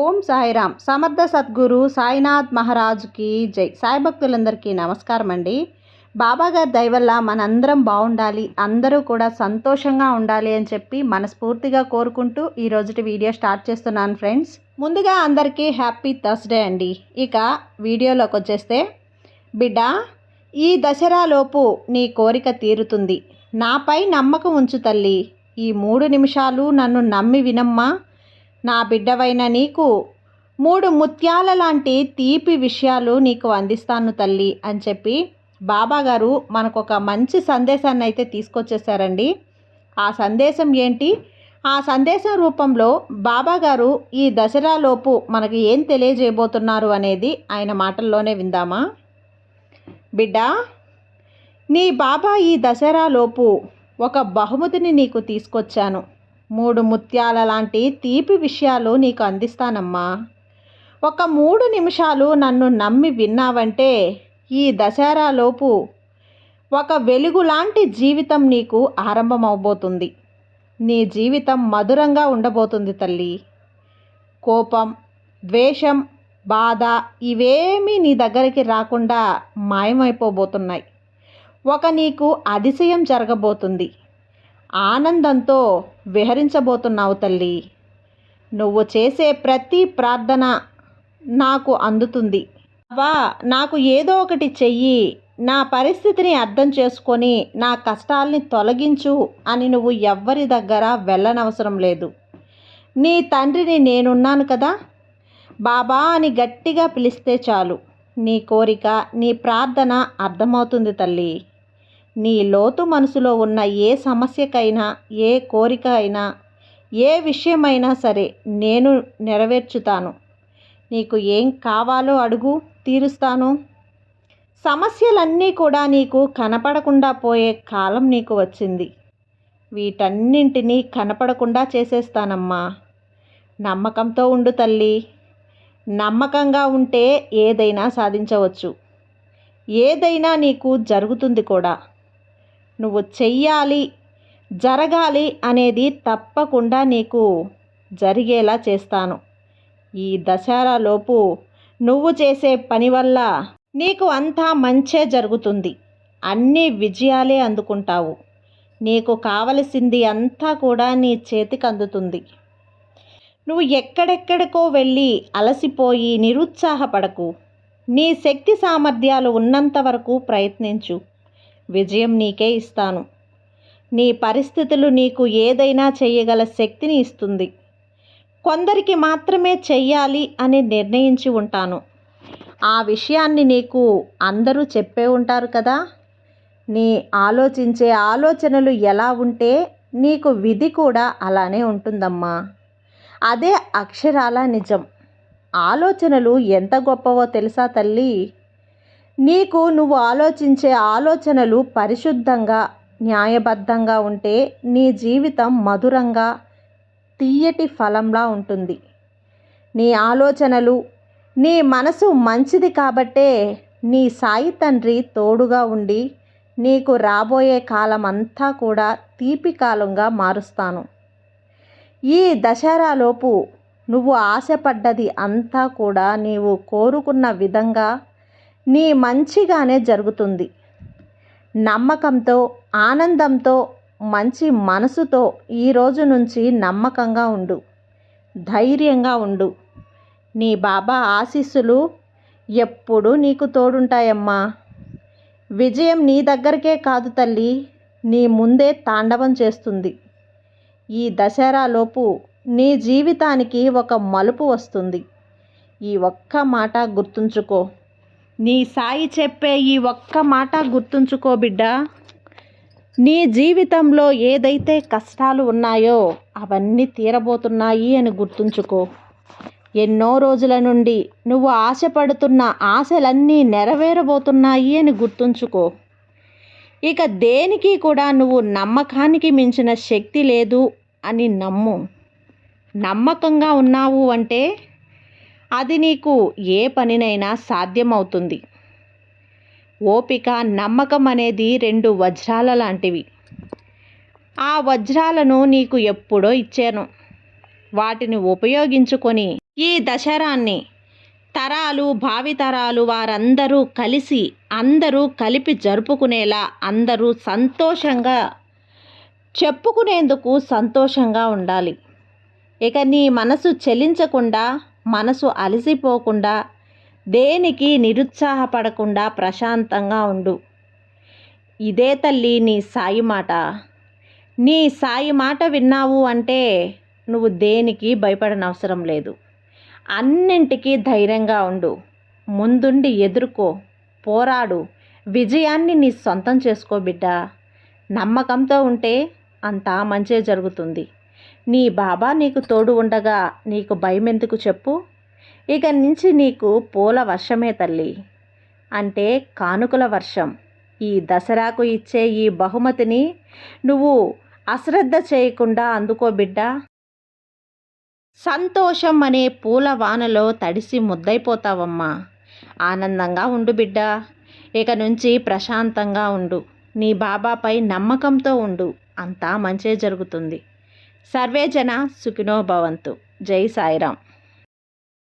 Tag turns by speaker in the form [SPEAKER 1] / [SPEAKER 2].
[SPEAKER 1] ఓం సాయిరామ్. సమర్థ సద్గురు సాయినాథ్ మహారాజుకి జై. సాయి భక్తులందరికీ నమస్కారం అండి. బాబాగారి దయ వల్ల మనందరం బాగుండాలి, అందరూ కూడా సంతోషంగా ఉండాలి అని చెప్పి మనస్ఫూర్తిగా కోరుకుంటూ ఈ రోజుటి వీడియో స్టార్ట్ చేస్తున్నాను ఫ్రెండ్స్. ముందుగా అందరికీ హ్యాపీ థర్స్డే అండి. ఇక వీడియోలోకి వచ్చేస్తే, బిడ్డ, ఈ దసరాలోపు నీ కోరిక తీరుతుంది. నాపై నమ్మకం ఉంచు తల్లి. ఈ 3 నిమిషాలు నన్ను నమ్మి వినమ్మా. నా బిడ్డవైన నీకు 3 ముత్యాల లాంటి తీపి విషయాలు నీకు అందిస్తాను తల్లి అని చెప్పి బాబాగారు మనకు ఒక మంచి సందేశాన్ని అయితే తీసుకొచ్చేసారండి. ఆ సందేశం ఏంటి? ఆ సందేశం రూపంలో బాబాగారు ఈ దసరాలోపు మనకి ఏం తెలియజేయబోతున్నారు అనేది ఆయన మాటల్లోనే విందామా. బిడ్డ, నీ బాబా ఈ దసరాలోపు ఒక బహుమతిని నీకు తీసుకొచ్చాను. 3 ముత్యాల లాంటి తీపి విషయాలు నీకు అందిస్తానమ్మా. ఒక 3 నిమిషాలు నన్ను నమ్మి విన్నావంటే ఈ దసరాలోపు ఒక వెలుగు లాంటి జీవితం నీకు ఆరంభమవబోతుంది. నీ జీవితం మధురంగా ఉండబోతుంది తల్లి. కోపం, ద్వేషం, బాధ ఇవేమీ నీ దగ్గరికి రాకుండా మాయమైపోబోతున్నాయి. నీకు అతిశయం జరగబోతుంది. ఆనందంతో విహరించబోతున్నావు తల్లి. నువ్వు చేసే ప్రతి ప్రార్థన నాకు అందుతుంది. బాబా, నాకు ఏదో ఒకటి చెయ్యి, నా పరిస్థితిని అర్థం చేసుకొని నా కష్టాల్ని తొలగించు అని నువ్వు ఎవ్వరి దగ్గర వెళ్ళనవసరం లేదు. నీ తండ్రిని నేనున్నాను కదా. బాబా అని గట్టిగా పిలిస్తే చాలు, నీ కోరిక, నీ ప్రార్థన అర్థమవుతుంది తల్లి. నీ లోతు మనసులో ఉన్న ఏ సమస్యకైనా, ఏ కోరిక అయినా, ఏ విషయమైనా సరే నేను నెరవేర్చుతాను. నీకు ఏం కావాలో అడుగు, తీరుస్తాను. సమస్యలన్నీ కూడా నీకు కనపడకుండా పోయే కాలం నీకు వచ్చింది. వీటన్నింటినీ కనపడకుండా చేసేస్తానమ్మా. నమ్మకంతో ఉండు తల్లి. నమ్మకంగా ఉంటే ఏదైనా సాధించవచ్చు. ఏదైనా నీకు జరుగుతుంది కూడా. నువ్వు చెయ్యాలి, జరగాలి అనేది తప్పకుండా నీకు జరిగేలా చేస్తాను. ఈ దసరాలోపు నువ్వు చేసే పని వల్ల నీకు అంతా మంచే జరుగుతుంది. అన్ని విజయాలే అందుకుంటావు. నీకు కావలసింది అంతా కూడా నీ చేతికి అందుతుంది. నువ్వు ఎక్కడెక్కడికో వెళ్ళి అలసిపోయి నిరుత్సాహపడకు. నీ శక్తి సామర్థ్యాలు ఉన్నంత వరకు ప్రయత్నించు. విజయం నీకే ఇస్తాను. నీ పరిస్థితులు నీకు ఏదైనా చేయగల శక్తిని ఇస్తుంది. కొందరికి మాత్రమే చెయ్యాలి అని నిర్ణయించి ఉంటాను. ఆ విషయాన్ని నీకు అందరూ చెప్పే ఉంటారు కదా. నీ ఆలోచించే ఆలోచనలు ఎలా ఉంటే నీకు విధి కూడా అలానే ఉంటుందమ్మా. అదే అక్షరాల నిజం. ఆలోచనలు ఎంత గొప్పవో తెలుసా తల్లి. నీకు నువ్వు ఆలోచించే ఆలోచనలు పరిశుద్ధంగా, న్యాయబద్ధంగా ఉంటే నీ జీవితం మధురంగా, తీయటి ఫలంలా ఉంటుంది. నీ ఆలోచనలు, నీ మనసు మంచిది కాబట్టే నీ సాయి తండ్రి తోడుగా ఉండి నీకు రాబోయే కాలం అంతా కూడా తీపి కాలంగా మారుస్తాను. ఈ దసరాలోపు నువ్వు ఆశపడ్డది అంతా కూడా నీవు కోరుకున్న విధంగా నీ మంచిగానే జరుగుతుంది. నమ్మకంతో, ఆనందంతో, మంచి మనసుతో ఈ రోజు నుంచి నమ్మకంగా ఉండు, ధైర్యంగా ఉండు. నీ బాబా ఆశీస్సులు ఎప్పుడూ నీకు తోడుంటాయమ్మా. విజయం నీ దగ్గరకే కాదు తల్లి, నీ ముందే తాండవం చేస్తుంది. ఈ దసరాలోపు నీ జీవితానికి ఒక మలుపు వస్తుంది. ఈ ఒక్క మాట గుర్తుంచుకో. నీ సాయి చెప్పే ఈ ఒక్క మాట గుర్తుంచుకో బిడ్డ. నీ జీవితంలో ఏదైతే కష్టాలు ఉన్నాయో అవన్నీ తీరబోతున్నాయి అని గుర్తుంచుకో. ఎన్నో రోజుల నుండి నువ్వు ఆశపడుతున్న ఆశలన్నీ నెరవేరబోతున్నాయి అని గుర్తుంచుకో. ఇక దేనికి కూడా నువ్వు నమ్మకానికి మించిన శక్తి లేదు అని నమ్ము. నమ్మకంగా ఉన్నావు అంటే అది నీకు ఏ పనినైనా సాధ్యమవుతుంది. ఓపిక, నమ్మకం అనేది 2 వజ్రాల లాంటివి. ఆ వజ్రాలను నీకు ఎప్పుడో ఇచ్చాను. వాటిని ఉపయోగించుకొని ఈ దసరాన్ని తరాలు భావితరాలు వారందరూ కలిసి అందరూ కలిపి జరుపుకునేలా అందరూ సంతోషంగా చెప్పుకునేందుకు సంతోషంగా ఉండాలి. ఇక నీ మనసు చలించకుండా, మనసు అలసిపోకుండా, దేనికి నిరుత్సాహపడకుండా ప్రశాంతంగా ఉండు. ఇదే తల్లి నీ సాయి మాట. నీ సాయి మాట విన్నావు అంటే నువ్వు దేనికి భయపడనవసరం లేదు. అన్నింటికీ ధైర్యంగా ఉండు. ముందుండి ఎదుర్కో, పోరాడు, విజయాన్ని నీ సొంతం చేసుకో బిడ్డ. నమ్మకంతో ఉంటే అంతా మంచే జరుగుతుంది. నీ బాబా నీకు తోడు ఉండగా నీకు భయం ఎందుకు చెప్పు. ఇక నుంచి నీకు పూల వర్షమే తల్లి, అంటే కానుకల వర్షం. ఈ దసరాకు ఇచ్చే ఈ బహుమతిని నువ్వు అశ్రద్ధ చేయకుండా అందుకో బిడ్డ. సంతోషం అనే పూల వానలో తడిసి ముద్దైపోతావమ్మా. ఆనందంగా ఉండు బిడ్డ. ఇక నుంచి ప్రశాంతంగా ఉండు. నీ బాబాపై నమ్మకంతో ఉండు. అంతా మంచే జరుగుతుంది. సర్వే జన సుఖినో భవంతు. జై సాయిరాం.